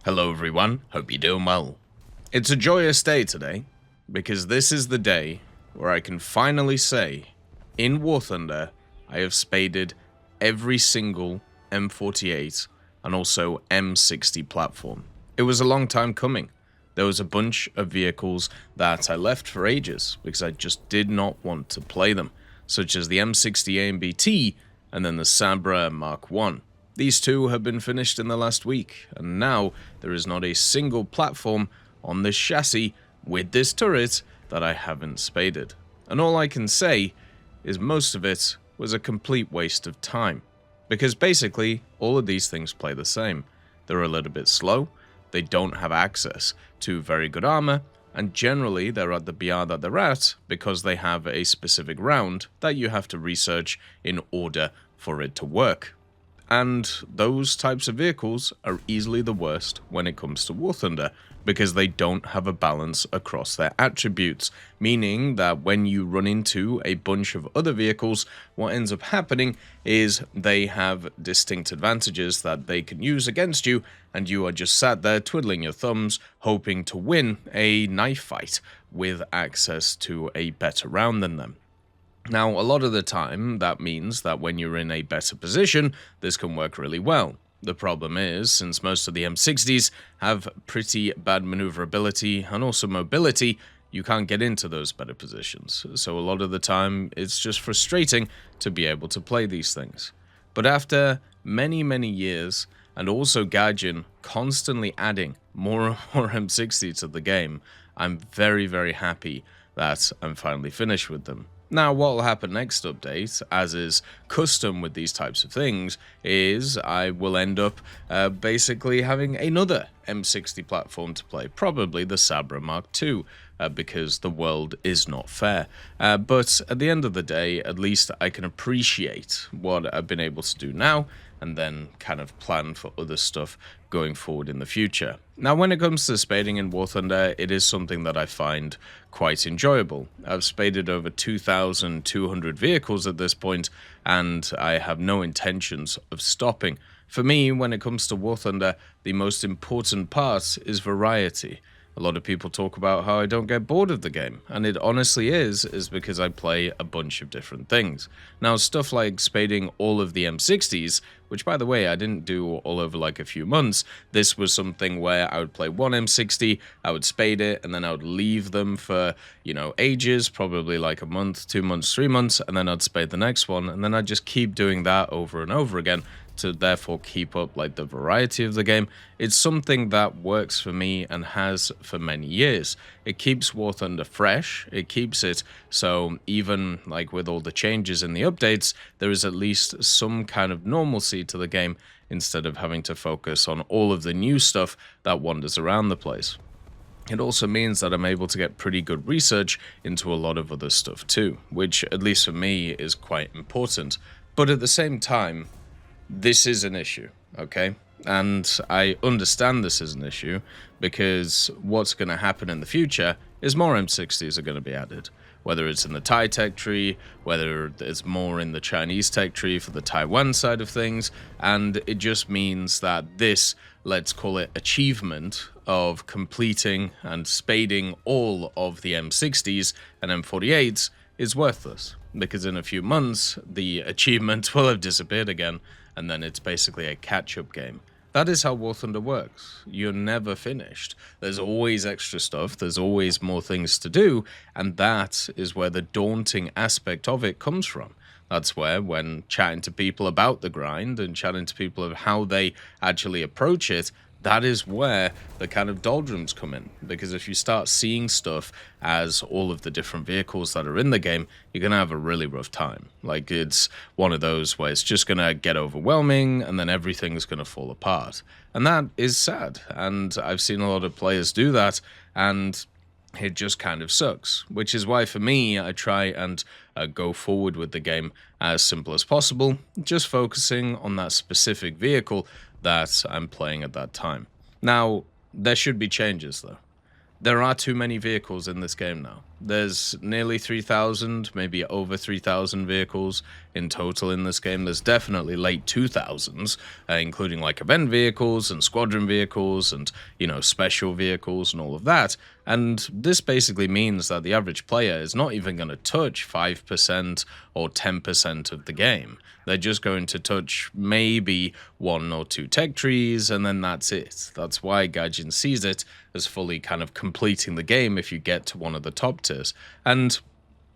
Hello everyone, hope you're doing well. It's a joyous day today, because this is the day where I can finally say, in War Thunder, I have spaded every single M48 and also M60 platform. It was a long time coming. There was a bunch of vehicles that I left for ages because I just did not want to play them, such as the M60A and BT and then the Sabra Mark 1. These two have been finished in the last week, and now there is not a single platform on this chassis with this turret that I haven't spaded. And all I can say is most of it was a complete waste of time. Because basically, all of these things play the same. They're a little bit slow, they don't have access to very good armor, and generally they're at the BR that they're at because they have a specific round that you have to research in order for it to work. And those types of vehicles are easily the worst when it comes to War Thunder, because they don't have a balance across their attributes, meaning that when you run into a bunch of other vehicles, what ends up happening is they have distinct advantages that they can use against you, and you are just sat there twiddling your thumbs, hoping to win a knife fight with access to a better round than them. Now, a lot of the time, that means that when you're in a better position, this can work really well. The problem is, since most of the M60s have pretty bad maneuverability and also mobility, you can't get into those better positions. So a lot of the time, it's just frustrating to be able to play these things. But after many years, and also Gaijin constantly adding more and more M60 to the game, I'm very happy that I'm finally finished with them. Now, what will happen next update, as is custom with these types of things, is I will end up basically having another M60 platform to play, probably the Sabra Mark II, because the world is not fair. But at the end of the day, at least I can appreciate what I've been able to do now, and then kind of plan for other stuff going forward in the future. Now, when it comes to spading in War Thunder, it is something that I find quite enjoyable. I've spaded over 2,200 vehicles at this point, and I have no intentions of stopping. For me, when it comes to War Thunder, the most important part is variety. A lot of people talk about how I don't get bored of the game, and it honestly is because I play a bunch of different things. Now, stuff like spading all of the M60s, which by the way, I didn't do all over like a few months. This was something where I would play one M60, I would spade it, and then I would leave them for, ages, probably like a month, 2 months, 3 months, and then I'd spade the next one, and then I'd just keep doing that over and over again, to therefore keep up like the variety of the game. It's something that works for me and has for many years. It keeps War Thunder fresh, it keeps it so even like with all the changes in the updates, there is at least some kind of normalcy to the game instead of having to focus on all of the new stuff that wanders around the place. It also means that I'm able to get pretty good research into a lot of other stuff too, which at least for me is quite important. But at the same time, this is an issue, okay? And I understand this is an issue because what's going to happen in the future is more M60s are going to be added. Whether it's in the Thai tech tree, whether it's more in the Chinese tech tree for the Taiwan side of things, and it just means that this, let's call it achievement of completing and spading all of the M60s and M48s is worthless. Because in a few months, the achievement will have disappeared again, and then it's basically a catch-up game. That is how War Thunder works. You're never finished. There's always extra stuff, there's always more things to do, and that is where the daunting aspect of it comes from. That's where, when chatting to people about the grind and chatting to people of how they actually approach it, that is where the kind of doldrums come in. Because if you start seeing stuff as all of the different vehicles that are in the game, you're going to have a really rough time. Like, it's one of those where it's just going to get overwhelming and then everything's going to fall apart. And that is sad. And I've seen a lot of players do that, and it just kind of sucks. Which is why, for me, I try and go forward with the game as simple as possible, just focusing on that specific vehicle that I'm playing at that time. Now, there should be changes though. There are too many vehicles in this game now. There's nearly 3,000, maybe over 3,000 vehicles in total in this game. There's definitely late 2000s, including like event vehicles and squadron vehicles and, you know, special vehicles and all of that. And this basically means that the average player is not even going to touch 5% or 10% of the game. They're just going to touch maybe 1 or 2 tech trees, and then that's it. That's why Gaijin sees it as fully kind of completing the game if you get to one of the top tiers. And,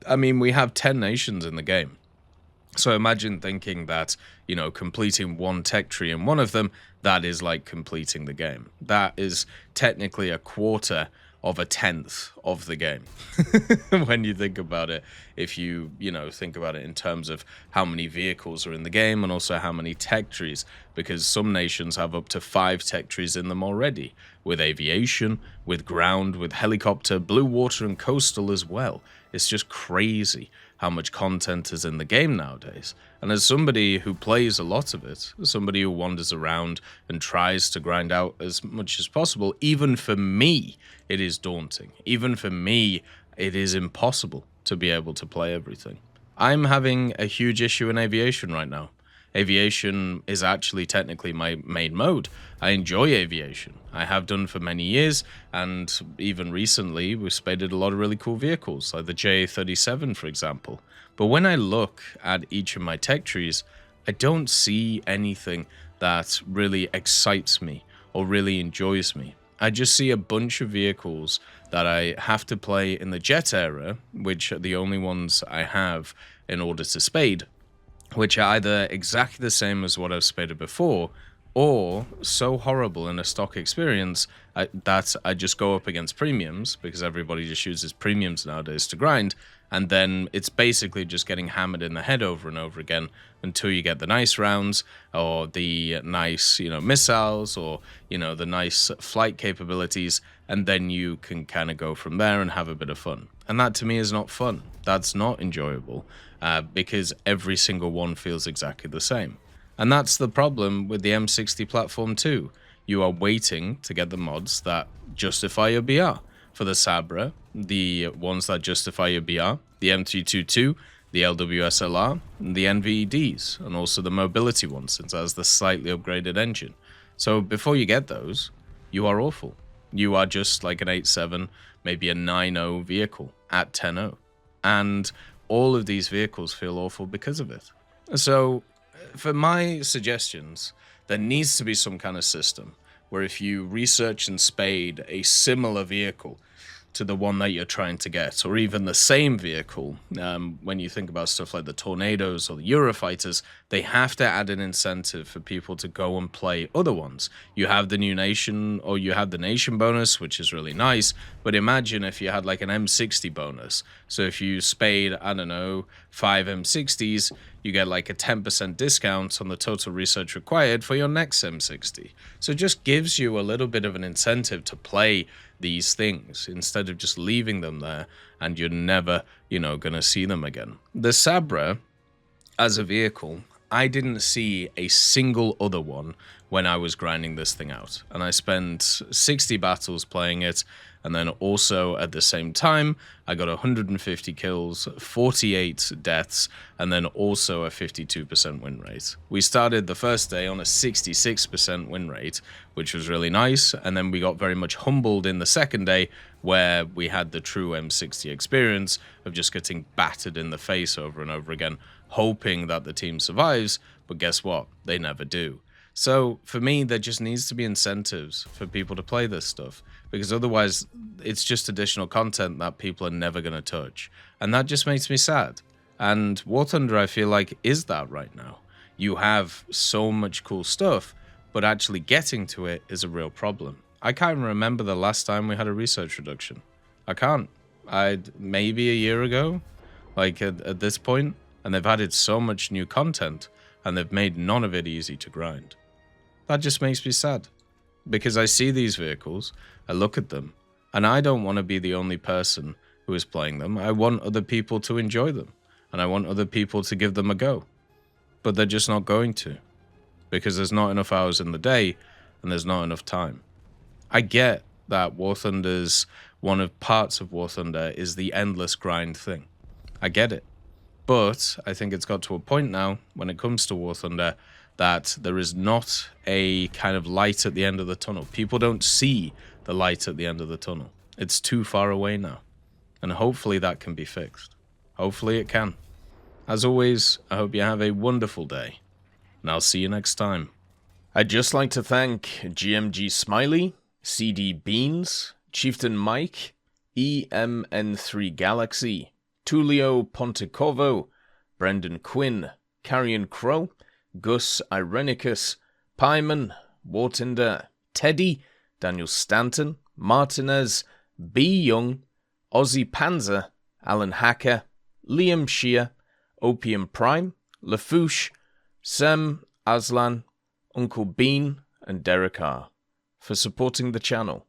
I mean, we have 10 nations in the game. So imagine thinking that, you know, completing 1 tech tree in one of them, that is like completing the game. That is technically a quarter of a tenth of the game when you think about it. If you know, think about it in terms of how many vehicles are in the game and also how many tech trees, because some nations have up to 5 tech trees in them already, with aviation, with ground, with helicopter, blue water and coastal as well. It's just crazy how much content is in the game nowadays. And as somebody who plays a lot of it, somebody who wanders around and tries to grind out as much as possible, even for me, it is daunting. Even for me, it is impossible to be able to play everything. I'm having a huge issue in aviation right now. Aviation is actually technically my main mode. I enjoy aviation. I have done for many years, and even recently we've spaded a lot of really cool vehicles, like the JA-37 for example. But when I look at each of my tech trees, I don't see anything that really excites me or really enjoys me. I just see a bunch of vehicles that I have to play in the jet era, which are the only ones I have in order to spade, which are either exactly the same as what I've spaded before, or so horrible in a stock experience that I just go up against premiums, because everybody just uses premiums nowadays to grind, and then it's basically just getting hammered in the head over and over again until you get the nice rounds, or the nice, you know, missiles, or, you know, the nice flight capabilities, and then you can kind of go from there and have a bit of fun. And that to me is not fun. That's not enjoyable, because every single one feels exactly the same. And that's the problem with the M60 platform too. You are waiting to get the mods that justify your BR. For the Sabra, the ones that justify your BR, the M322, the LWSLR, and the NVEDs, and also the mobility one, since it has the slightly upgraded engine. So before you get those, you are awful. You are just like an 8.7, maybe a 9.0 vehicle at 10.0. And all of these vehicles feel awful because of it. So for my suggestions, there needs to be some kind of system where if you research and spade a similar vehicle to the one that you're trying to get, or even the same vehicle, when you think about stuff like the Tornadoes or the Eurofighters, they have to add an incentive for people to go and play other ones. You have the new nation, or you have the nation bonus, which is really nice, but imagine if you had like an M60 bonus. So if you spade, I don't know, 5 M60s, you get like a 10% discount on the total research required for your next M60. So it just gives you a little bit of an incentive to play these things instead of just leaving them there and you're never, you know, gonna see them again. The Sabra, as a vehicle, I didn't see a single other one when I was grinding this thing out. And I spent 60 battles playing it, and then also at the same time, I got 150 kills, 48 deaths, and then also a 52% win rate. We started the first day on a 66% win rate, which was really nice, and then we got very much humbled in the second day, where we had the true M60 experience of just getting battered in the face over and over again, hoping that the team survives, but guess what? They never do. So for me, there just needs to be incentives for people to play this stuff, because otherwise it's just additional content that people are never going to touch. And that just makes me sad. And War Thunder, I feel like, is that right now. You have so much cool stuff, but actually getting to it is a real problem. I can't remember the last time we had a research reduction. I can't. Maybe a year ago, like at this point, and they've added so much new content, and they've made none of it easy to grind. That just makes me sad, because I see these vehicles, I look at them, and I don't want to be the only person who is playing them. I want other people to enjoy them, and I want other people to give them a go. But they're just not going to, because there's not enough hours in the day, and there's not enough time. I get that War Thunder's one of parts of War Thunder is the endless grind thing. I get it. But I think it's got to a point now, when it comes to War Thunder, that there is not a kind of light at the end of the tunnel. People don't see the light at the end of the tunnel. It's too far away now. And hopefully that can be fixed. Hopefully it can. As always, I hope you have a wonderful day. And I'll see you next time. I'd just like to thank GMG Smiley, CD Beans, Chieftain Mike, EMN3 Galaxy, Tulio Pontecorvo, Brendan Quinn, Carrion Crow, Gus Irenicus, Pyman, Wartinder, Teddy, Daniel Stanton, Martinez, B. Young, Ozzy Panzer, Alan Hacker, Liam Shear, Opium Prime, Lafouche, Sem Aslan, Uncle Bean, and Derek R. for supporting the channel.